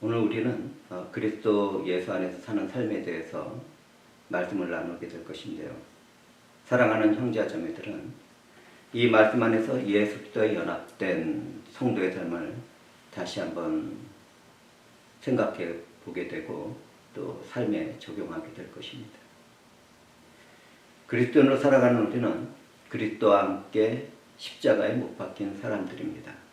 오늘 우리는 그리스도 예수 안에서 사는 삶에 대해서 말씀을 나누게 될 것인데요. 사랑하는 형제자매들은 이 말씀 안에서 예수 그리스도에 연합된 성도의 삶을 다시 한번 생각해 보게 되고 또 삶에 적용하게 될 것입니다. 그리스도인으로 살아가는 우리는 그리스도와 함께 십자가에 못 박힌 사람들입니다.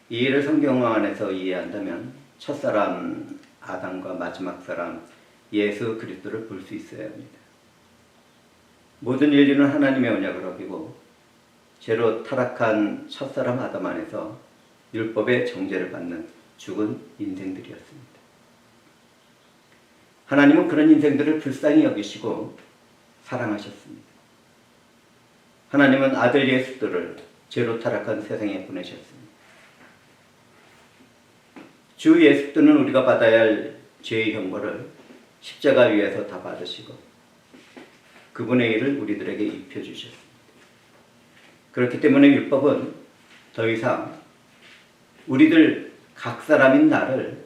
이 일을 성경 안에서 이해한다면 첫사람 아담과 마지막 사람 예수 그리스도를 볼 수 있어야 합니다. 모든 인류는 하나님의 언약을 어기고 죄로 타락한 첫사람 아담 안에서 율법의 정죄를 받는 죽은 인생들이었습니다. 하나님은 그런 인생들을 불쌍히 여기시고 사랑하셨습니다. 하나님은 아들 예수를 죄로 타락한 세상에 보내셨습니다. 주 예수는 우리가 받아야 할 죄의 형벌을 십자가 위에서 다 받으시고 그분의 일을 우리들에게 입혀주셨습니다. 그렇기 때문에 율법은 더 이상 우리들 각 사람인 나를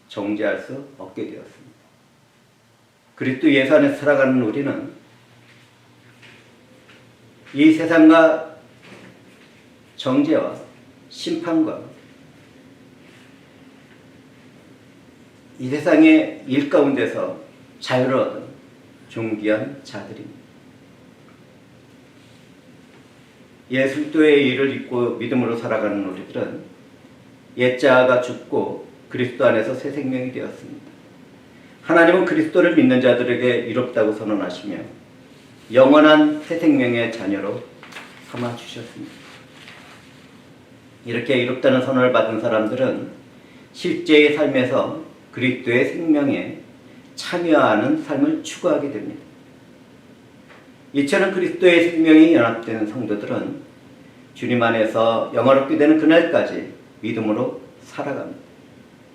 정죄할 수 없게 되었습니다. 그리스도 예수 안에서 살아가는 우리는 이 세상과 정죄와 심판과 이 세상의 일 가운데서 자유를 얻은 존귀한 자들입니다. 예수 그리스도의 일을 입고 믿음으로 살아가는 우리들은 옛자아가 죽고 그리스도 안에서 새 생명이 되었습니다. 하나님은 그리스도를 믿는 자들에게 이롭다고 선언하시며 영원한 새 생명의 자녀로 삼아주셨습니다. 이렇게 이롭다는 선언을 받은 사람들은 실제의 삶에서 그리스도의 생명에 참여하는 삶을 추구하게 됩니다. 이처럼 그리스도의 생명이 연합되는 성도들은 주님 안에서 영화롭게 되는 그날까지 믿음으로 살아갑니다.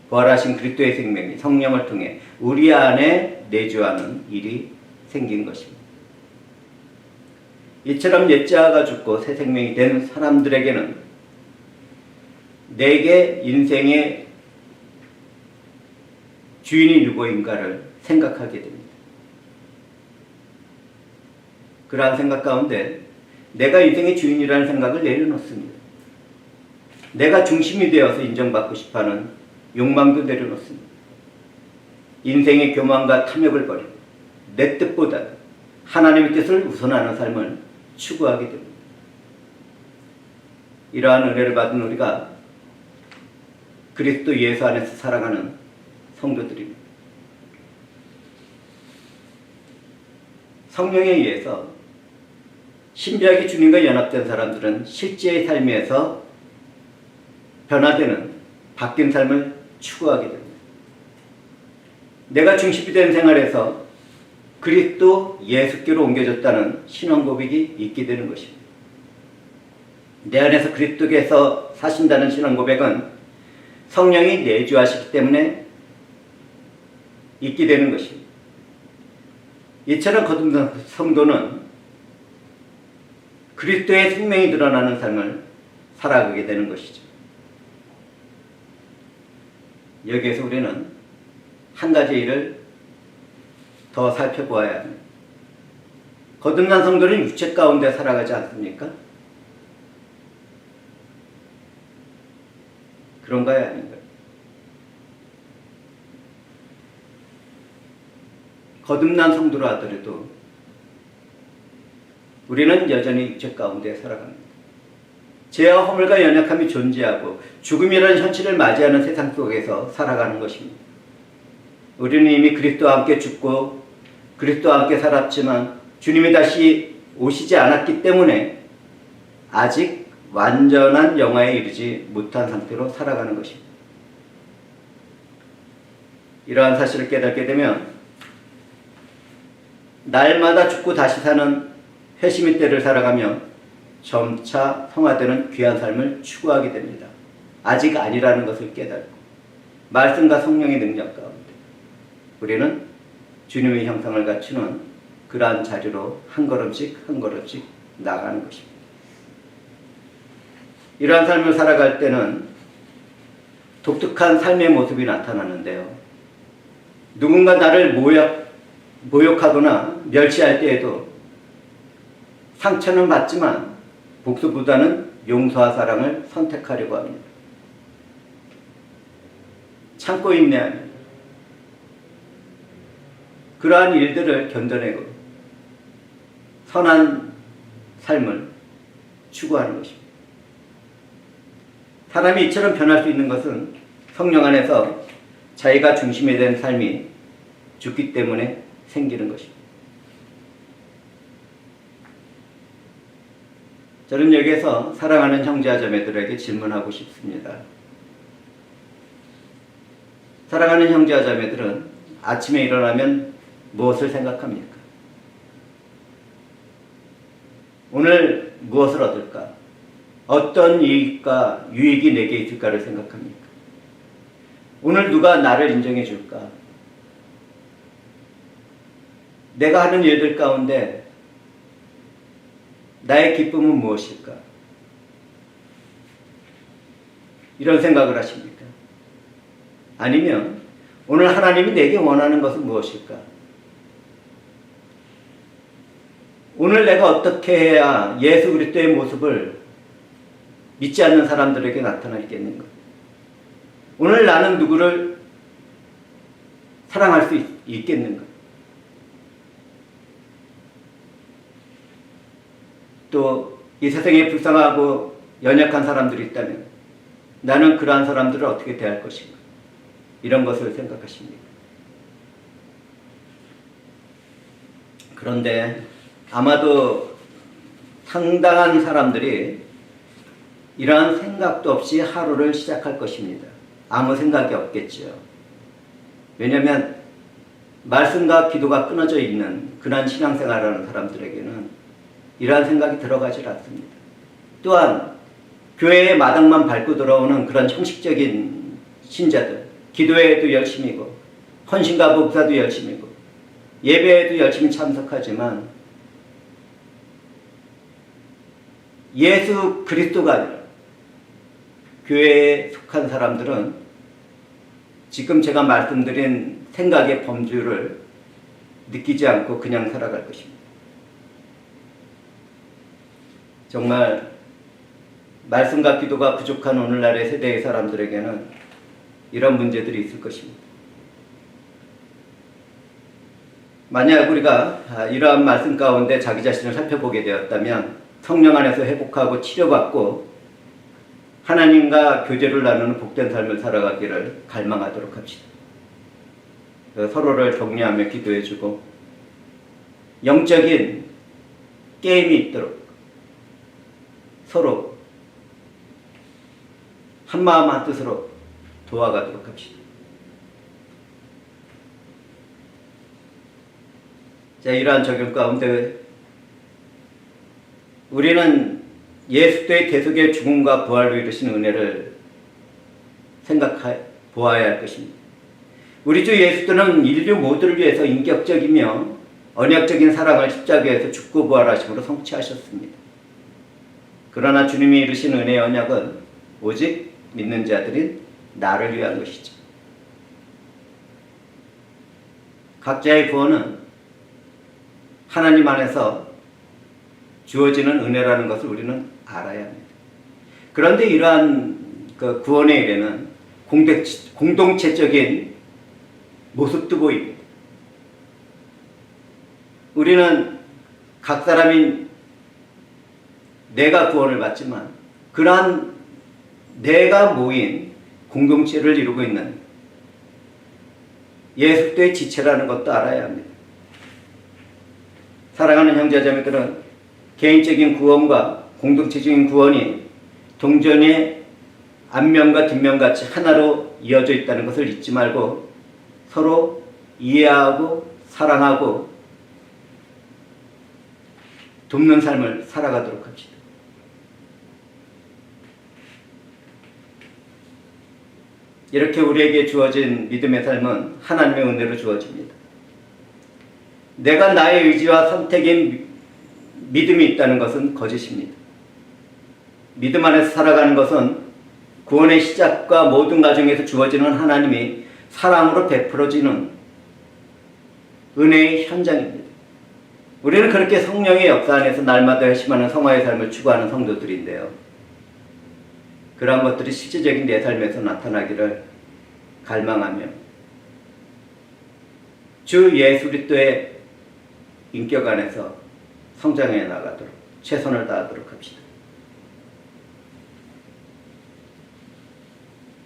부활하신 그리스도의 생명이 성령을 통해 우리 안에 내주하는 일이 생긴 것입니다. 이처럼 옛자아가 죽고 새 생명이 된 사람들에게는 내게 인생의 주인이 누구인가를 생각하게 됩니다. 그러한 생각 가운데 내가 인생의 주인이라는 생각을 내려놓습니다. 내가 중심이 되어서 인정받고 싶어하는 욕망도 내려놓습니다. 인생의 교만과 탐욕을 버리고 내 뜻보다 하나님의 뜻을 우선하는 삶을 추구하게 됩니다. 이러한 은혜를 받은 우리가 그리스도 예수 안에서 살아가는 성도들입니다. 성령에 의해서 신비하게 주님과 연합된 사람들은 실제의 삶에서 변화되는 바뀐 삶을 추구하게 됩니다. 내가 중심이 된 생활에서 그리스도 예수께로 옮겨졌다는 신앙 고백이 있게 되는 것입니다. 내 안에서 그리스도께서 사신다는 신앙 고백은 성령이 내주하시기 때문에 있게 되는 것입니다. 이처럼 거듭난 성도는 그리스도의 생명이 드러나는 삶을 살아가게 되는 것이죠. 여기에서 우리는 한 가지 일을 더 살펴보아야 합니다. 거듭난 성도는 육체 가운데 살아가지 않습니까? 그런가요? 아닌가요? 거듭난 성도로 하더라도 우리는 여전히 육체 가운데 살아갑니다. 죄와 허물과 연약함이 존재하고 죽음이라는 현실을 맞이하는 세상 속에서 살아가는 것입니다. 우리는 이미 그리스도와 함께 죽고 그리스도와 함께 살았지만 주님이 다시 오시지 않았기 때문에 아직 완전한 영화에 이르지 못한 상태로 살아가는 것입니다. 이러한 사실을 깨닫게 되면 날마다 죽고 다시 사는 회심의 때를 살아가며 점차 성화되는 귀한 삶을 추구하게 됩니다. 아직 아니라는 것을 깨닫고 말씀과 성령의 능력 가운데 우리는 주님의 형상을 갖추는 그러한 자리로 한 걸음씩 한 걸음씩 나아가는 것입니다. 이러한 삶을 살아갈 때는 독특한 삶의 모습이 나타나는데요. 누군가 나를 모욕하거나 멸시할 때에도 상처는 받지만 복수보다는 용서와 사랑을 선택하려고 합니다. 참고 인내합니다. 그러한 일들을 견뎌내고 선한 삶을 추구하는 것입니다. 사람이 이처럼 변할 수 있는 것은 성령 안에서 자기가 중심이 된 삶이 죽기 때문에 생기는 것입니다. 저는 여기에서 사랑하는 형제와 자매들에게 질문하고 싶습니다. 사랑하는 형제와 자매들은 아침에 일어나면 무엇을 생각합니까? 오늘 무엇을 얻을까? 어떤 이익과 유익이 내게 있을까를 생각합니까? 오늘 누가 나를 인정해 줄까? 내가 하는 일들 가운데 나의 기쁨은 무엇일까? 이런 생각을 하십니까? 아니면 오늘 하나님이 내게 원하는 것은 무엇일까? 오늘 내가 어떻게 해야 예수 그리스도의 모습을 믿지 않는 사람들에게 나타나겠는가? 오늘 나는 누구를 사랑할 수 있겠는가? 또 이 세상에 불쌍하고 연약한 사람들이 있다면 나는 그러한 사람들을 어떻게 대할 것인가? 이런 것을 생각하십니다. 그런데 아마도 상당한 사람들이 이러한 생각도 없이 하루를 시작할 것입니다. 아무 생각이 없겠죠. 왜냐하면 말씀과 기도가 끊어져 있는 그런 신앙생활을 하는 사람들에게는 이러한 생각이 들어가질 않습니다. 또한 교회의 마당만 밟고 들어오는 그런 형식적인 신자들, 기도회에도 열심히고 헌신과 봉사도 열심히고 예배에도 열심히 참석하지만 예수 그리스도가 아니라 교회에 속한 사람들은 지금 제가 말씀드린 생각의 범주를 느끼지 않고 그냥 살아갈 것입니다. 정말 말씀과 기도가 부족한 오늘날의 세대의 사람들에게는 이런 문제들이 있을 것입니다. 만약 우리가 이러한 말씀 가운데 자기 자신을 살펴보게 되었다면 성령 안에서 회복하고 치료받고 하나님과 교제를 나누는 복된 삶을 살아가기를 갈망하도록 합시다. 서로를 격려하며 기도해주고 영적인 게임이 있도록 서로 한마음 한뜻으로 도와가도록 합시다. 자, 이러한 적용 가운데 우리는 예수의 계속의 죽음과 부활로 이루신 은혜를 보아야 할 것입니다. 우리 주 예수는 인류 모두를 위해서 인격적이며 언약적인 사랑을 십자가에서 죽고 부활하심으로 성취하셨습니다. 그러나 주님이 이루신 은혜의 언약은 오직 믿는 자들인 나를 위한 것이죠. 각자의 구원은 하나님 안에서 주어지는 은혜라는 것을 우리는 알아야 합니다. 그런데 이러한 그 구원의 일에는 공동체적인 모습도 보입니다. 우리는 각 사람인 내가 구원을 받지만 그러한 내가 모인 공동체를 이루고 있는 예수의 지체라는 것도 알아야 합니다. 사랑하는 형제자매들은 개인적인 구원과 공동체적인 구원이 동전의 앞면과 뒷면같이 하나로 이어져 있다는 것을 잊지 말고 서로 이해하고 사랑하고 돕는 삶을 살아가도록 합시다. 이렇게 우리에게 주어진 믿음의 삶은 하나님의 은혜로 주어집니다. 내가 나의 의지와 선택인 믿음이 있다는 것은 거짓입니다. 믿음 안에서 살아가는 것은 구원의 시작과 모든 과정에서 주어지는 하나님이 사랑으로 베풀어지는 은혜의 현장입니다. 우리는 그렇게 성령의 역사 안에서 날마다 회심하는 성화의 삶을 추구하는 성도들인데요. 그러한 것들이 실제적인 내 삶에서 나타나기를 갈망하며 주 예수 그리스도의 인격 안에서 성장해 나가도록 최선을 다하도록 합시다.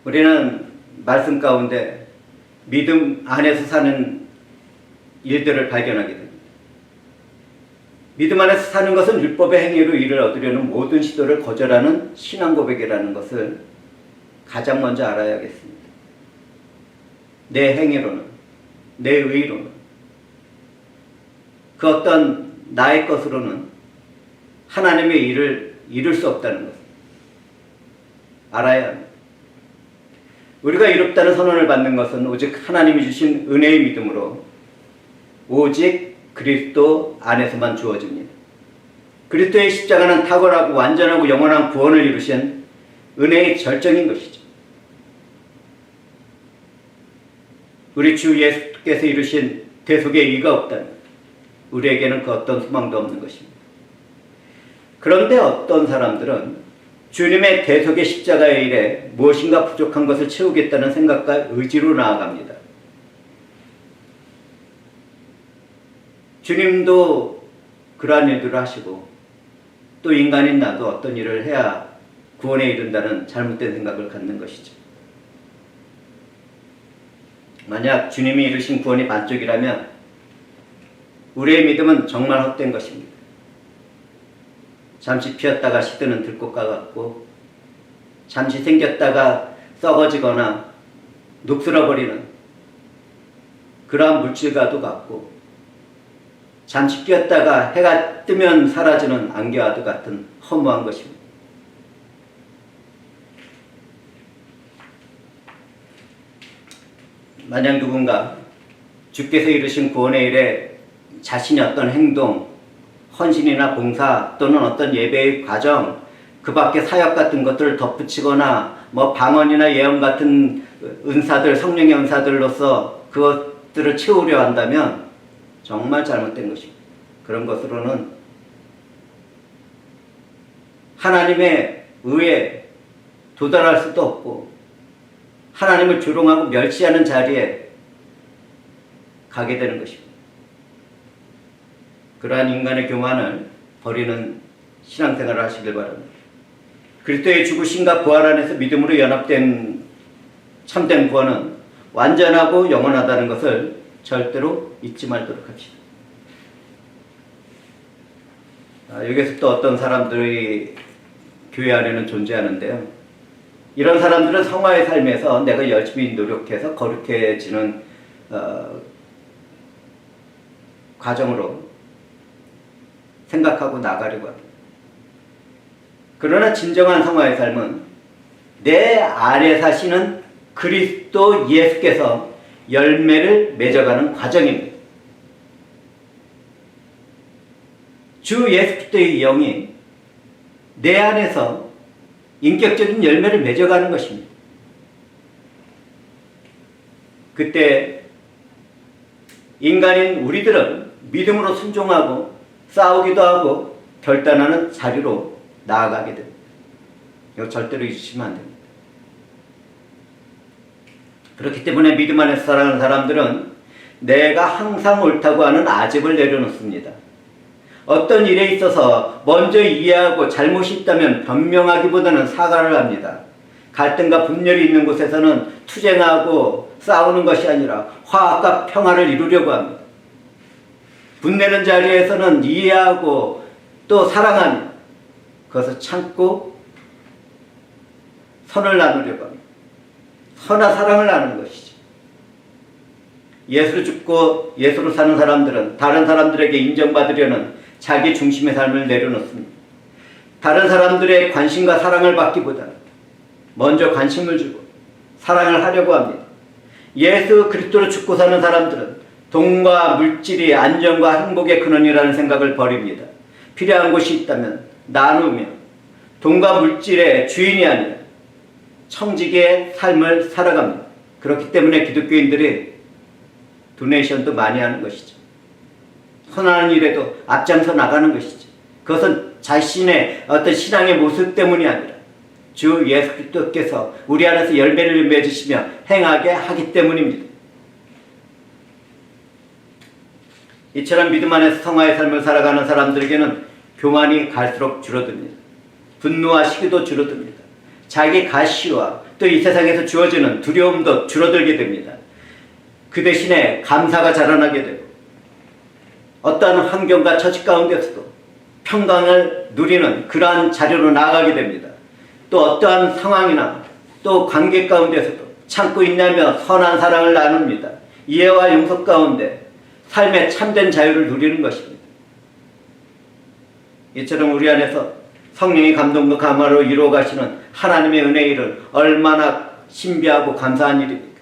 우리는 말씀 가운데 믿음 안에서 사는 일들을 발견하게 됩니다. 믿음 안에서 사는 것은 율법의 행위로 이를 얻으려는 모든 시도를 거절하는 신앙 고백이라는 것을 가장 먼저 알아야겠습니다. 내 행위로는, 내 의로는, 그 어떤 나의 것으로는 하나님의 일을 이룰 수 없다는 것을 알아야 합니다. 우리가 이롭다는 선언을 받는 것은 오직 하나님이 주신 은혜의 믿음으로 오직 그리스도 안에서만 주어집니다. 그리스도의 십자가는 탁월하고 완전하고 영원한 구원을 이루신 은혜의 절정인 것이죠. 우리 주 예수께서 이루신 대속의 의가 없다면 우리에게는 그 어떤 소망도 없는 것입니다. 그런데 어떤 사람들은 주님의 대속의 십자가의 일에 무엇인가 부족한 것을 채우겠다는 생각과 의지로 나아갑니다. 주님도 그러한 일들을 하시고 또 인간인 나도 어떤 일을 해야 구원에 이른다는 잘못된 생각을 갖는 것이죠. 만약 주님이 이루신 구원이 반쪽이라면 우리의 믿음은 정말 헛된 것입니다. 잠시 피었다가 시드는 들꽃과 같고 잠시 생겼다가 썩어지거나 녹슬어버리는 그러한 물질과도 같고 잠시 끼었다가 해가 뜨면 사라지는 안개와도 같은 허무한 것입니다. 만약 누군가 주께서 이루신 구원의 일에 자신이 어떤 행동, 헌신이나 봉사 또는 어떤 예배의 과정, 그 밖에 사역 같은 것들을 덧붙이거나 방언이나 예언 같은 은사들, 성령의 은사들로서 그것들을 채우려 한다면 정말 잘못된 것입니다. 그런 것으로는 하나님의 의에 도달할 수도 없고 하나님을 조롱하고 멸시하는 자리에 가게 되는 것입니다. 그러한 인간의 교만을 버리는 신앙생활을 하시길 바랍니다. 그리스도의 죽으심과 부활 안에서 믿음으로 연합된 참된 구원은 완전하고 영원하다는 것을 절대로 잊지 말도록 합시다. 여기서 또 어떤 사람들이 교회 안에는 존재하는데요. 이런 사람들은 성화의 삶에서 내가 열심히 노력해서 거룩해지는 과정으로 생각하고 나가려고 합니다. 그러나 진정한 성화의 삶은 내 안에 사시는 그리스도 예수께서 열매를 맺어가는 과정입니다. 주 예수 그리스도의 영이 내 안에서 인격적인 열매를 맺어가는 것입니다. 그때 인간인 우리들은 믿음으로 순종하고 싸우기도 하고 결단하는 자리로 나아가게 됩니다. 이거 절대로 잊으시면 안 됩니다. 그렇기 때문에 믿음 안에서 살아가는 사람들은 내가 항상 옳다고 하는 아집을 내려놓습니다. 어떤 일에 있어서 먼저 이해하고 잘못이 있다면 변명하기보다는 사과를 합니다. 갈등과 분열이 있는 곳에서는 투쟁하고 싸우는 것이 아니라 화합과 평화를 이루려고 합니다. 분내는 자리에서는 이해하고 또 사랑하며 그것을 참고 선을 나누려고 합니다. 선한 사랑을 나누는 것이죠. 예수로 죽고 예수로 사는 사람들은 다른 사람들에게 인정받으려는 자기 중심의 삶을 내려놓습니다. 다른 사람들의 관심과 사랑을 받기보다는 먼저 관심을 주고 사랑을 하려고 합니다. 예수 그리스도로 죽고 사는 사람들은 돈과 물질이 안정과 행복의 근원이라는 생각을 버립니다. 필요한 곳이 있다면 나누며 돈과 물질의 주인이 아니라 청지기의 삶을 살아갑니다. 그렇기 때문에 기독교인들이 도네이션도 많이 하는 것이죠. 선한 일에도 앞장서 나가는 것이죠. 그것은 자신의 어떤 신앙의 모습 때문이 아니라 주 예수 그리스도께서 우리 안에서 열매를 맺으시며 행하게 하기 때문입니다. 이처럼 믿음 안에서 성화의 삶을 살아가는 사람들에게는 교만이 갈수록 줄어듭니다. 분노와 시기도 줄어듭니다. 자기 가시와 또 이 세상에서 주어지는 두려움도 줄어들게 됩니다. 그 대신에 감사가 자라나게 되고 어떠한 환경과 처지 가운데서도 평강을 누리는 그러한 자리로 나아가게 됩니다. 또 어떠한 상황이나 또 관계 가운데서도 참고 인내하며 선한 사랑을 나눕니다. 이해와 용서 가운데 삶의 참된 자유를 누리는 것입니다. 이처럼 우리 안에서 성령의 감동과 감화로 이루어 가시는 하나님의 은혜의 일은 얼마나 신비하고 감사한 일입니까?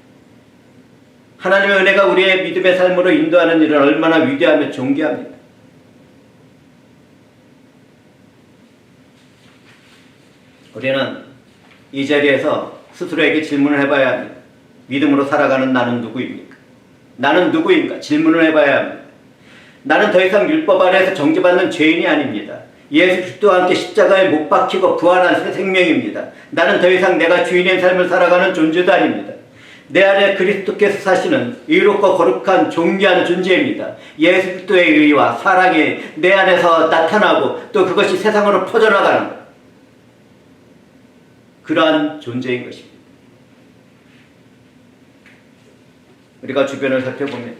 하나님의 은혜가 우리의 믿음의 삶으로 인도하는 일은 얼마나 위대하며 존귀합니다. 우리는 이 자리에서 스스로에게 질문을 해봐야 합니다. 믿음으로 살아가는 나는 누구입니까? 나는 누구인가? 질문을 해봐야 합니다. 나는 더 이상 율법 아래에서 정죄받는 죄인이 아닙니다. 예수 그리스도와 함께 십자가에 못 박히고 부활한 새 생명입니다. 나는 더 이상 내가 주인의 삶을 살아가는 존재도 아닙니다. 내 안에 그리스도께서 사시는 의롭고 거룩한 존귀한 존재입니다. 예수 그리스도의 의와 사랑이 내 안에서 나타나고 또 그것이 세상으로 퍼져나가는 그러한 존재인 것입니다. 우리가 주변을 살펴보면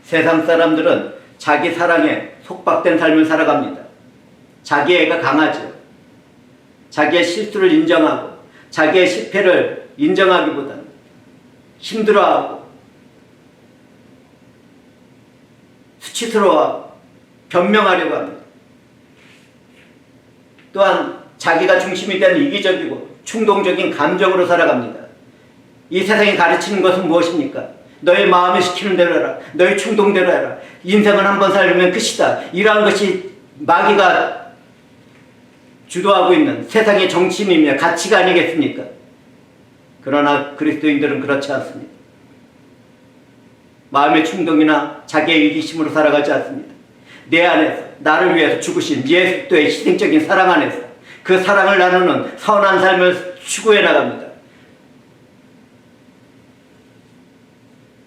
세상 사람들은 자기 사랑에 속박된 삶을 살아갑니다. 자기애가 강하죠. 자기의 실수를 인정하고 자기의 실패를 인정하기보다는 힘들어하고 수치스러워하고 변명하려고 합니다. 또한 자기가 중심이 된 이기적이고 충동적인 감정으로 살아갑니다. 이 세상이 가르치는 것은 무엇입니까? 너의 마음이 시키는 대로 해라. 너의 충동대로 해라. 인생은 한 번 살면 끝이다. 이러한 것이 마귀가 주도하고 있는 세상의 정치이며 가치가 아니겠습니까? 그러나 그리스도인들은 그렇지 않습니다. 마음의 충동이나 자기의 이기심으로 살아가지 않습니다. 내 안에서 나를 위해서 죽으신 예수 그리스도의 희생적인 사랑 안에서 그 사랑을 나누는 선한 삶을 추구해 나갑니다.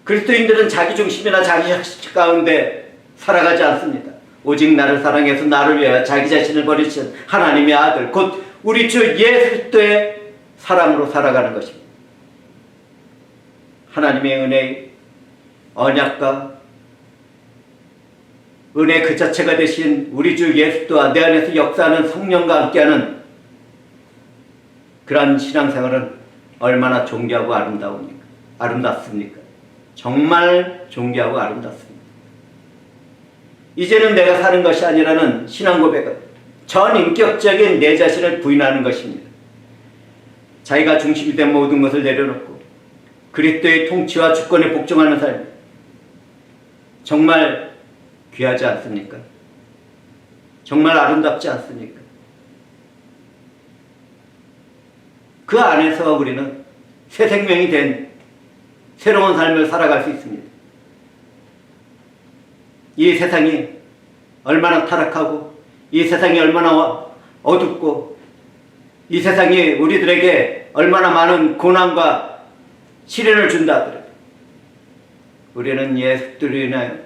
그리스도인들은 자기 중심이나 자기 자식 가운데 살아가지 않습니다. 오직 나를 사랑해서 나를 위하여 자기 자신을 버리신 하나님의 아들 곧 우리 주 예수 그리스도의 사랑으로 살아가는 것입니다. 하나님의 은혜의 언약과 은혜 그 자체가 되신 우리 주 예수 그리스도와 내 안에서 역사하는 성령과 함께하는 그러한 신앙생활은 얼마나 존귀하고 아름답습니까? 정말 존귀하고 아름답습니다. 이제는 내가 사는 것이 아니라는 신앙 고백은 전인격적인 내 자신을 부인하는 것입니다. 자기가 중심이 된 모든 것을 내려놓고 그리스도의 통치와 주권에 복종하는 삶, 정말 귀하지 않습니까? 정말 아름답지 않습니까? 그 안에서 우리는 새 생명이 된 새로운 삶을 살아갈 수 있습니다. 이 세상이 얼마나 타락하고 이 세상이 얼마나 어둡고 이 세상이 우리들에게 얼마나 많은 고난과 시련을 준다 하더라도 우리는 예수 그리스도로 인하여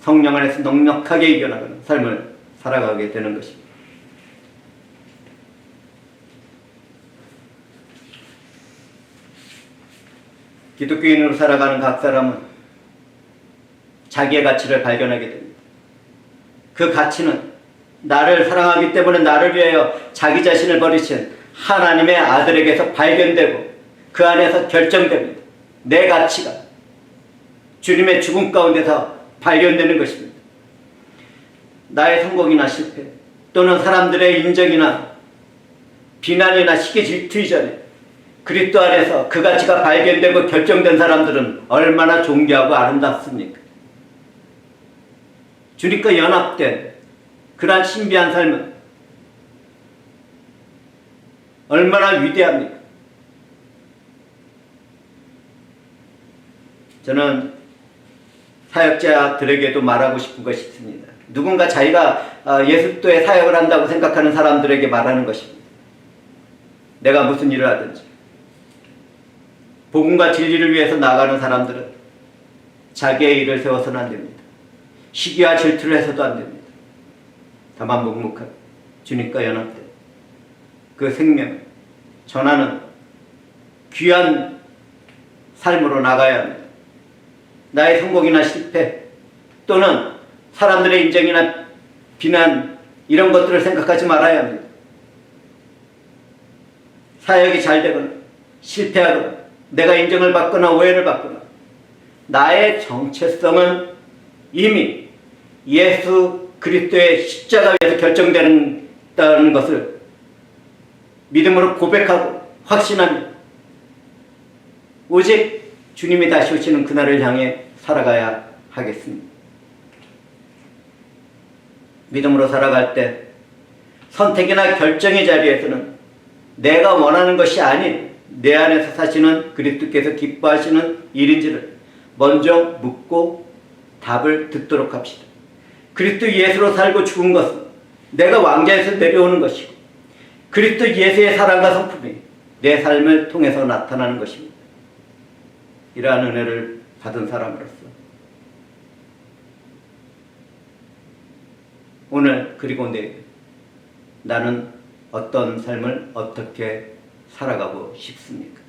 성령 안에서 넉넉하게 이겨나가는 삶을 살아가게 되는 것입니다. 기독교인으로 살아가는 각 사람은 자기의 가치를 발견하게 됩니다. 그 가치는 나를 사랑하기 때문에 나를 위하여 자기 자신을 버리신 하나님의 아들에게서 발견되고 그 안에서 결정됩니다. 내 가치가 주님의 죽음 가운데서 발견되는 것입니다. 나의 성공이나 실패 또는 사람들의 인정이나 비난이나 시기 질투 이전에 그리스도 안에서 그 가치가 발견되고 결정된 사람들은 얼마나 존귀하고 아름답습니까? 주님과 연합된 그러한 신비한 삶은 얼마나 위대합니까? 저는 사역자들에게도 말하고 싶은 것이 있습니다. 누군가 자기가 예수도에 사역을 한다고 생각하는 사람들에게 말하는 것입니다. 내가 무슨 일을 하든지 복음과 진리를 위해서 나아가는 사람들은 자기의 일을 세워서는 안 됩니다. 시기와 질투를 해서도 안 됩니다. 다만 묵묵하게 주님과 연합된 그 생명을 전하는 귀한 삶으로 나가야 합니다. 나의 성공이나 실패 또는 사람들의 인정이나 비난 이런 것들을 생각하지 말아야 합니다. 사역이 잘 되거나 실패하거나 내가 인정을 받거나 오해를 받거나 나의 정체성은 이미 예수 그리스도의 십자가 위에서 결정된다는 것을 믿음으로 고백하고 확신합니다. 오직 주님이 다시 오시는 그날을 향해 살아가야 하겠습니다. 믿음으로 살아갈 때 선택이나 결정의 자리에서는 내가 원하는 것이 아닌 내 안에서 사시는 그리스도께서 기뻐하시는 일인지를 먼저 묻고 답을 듣도록 합시다. 그리스도 예수로 살고 죽은 것은 내가 왕좌에서 내려오는 것이고 그리스도 예수의 사랑과 성품이 내 삶을 통해서 나타나는 것입니다. 이러한 은혜를 받은 사람으로서 오늘 그리고 내일 나는 어떤 삶을 어떻게 살아가고 싶습니까?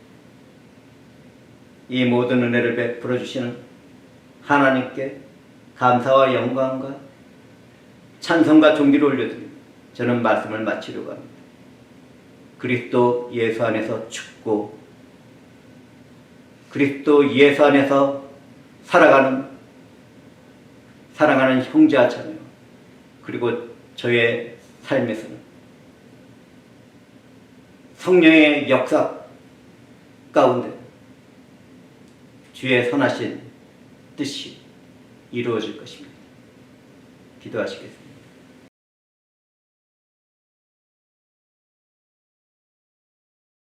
이 모든 은혜를 베풀어 주시는 하나님께 감사와 영광과 찬송과 존귀를 올려드리며 저는 말씀을 마치려고 합니다. 그리스도 예수 안에서 죽고 그리스도 예수 안에서 살아가는 사랑하는 형제와 자매 그리고 저의 삶에서는 성령의 역사 가운데 주의 선하신 뜻이 이루어질 것입니다. 기도하시겠습니다.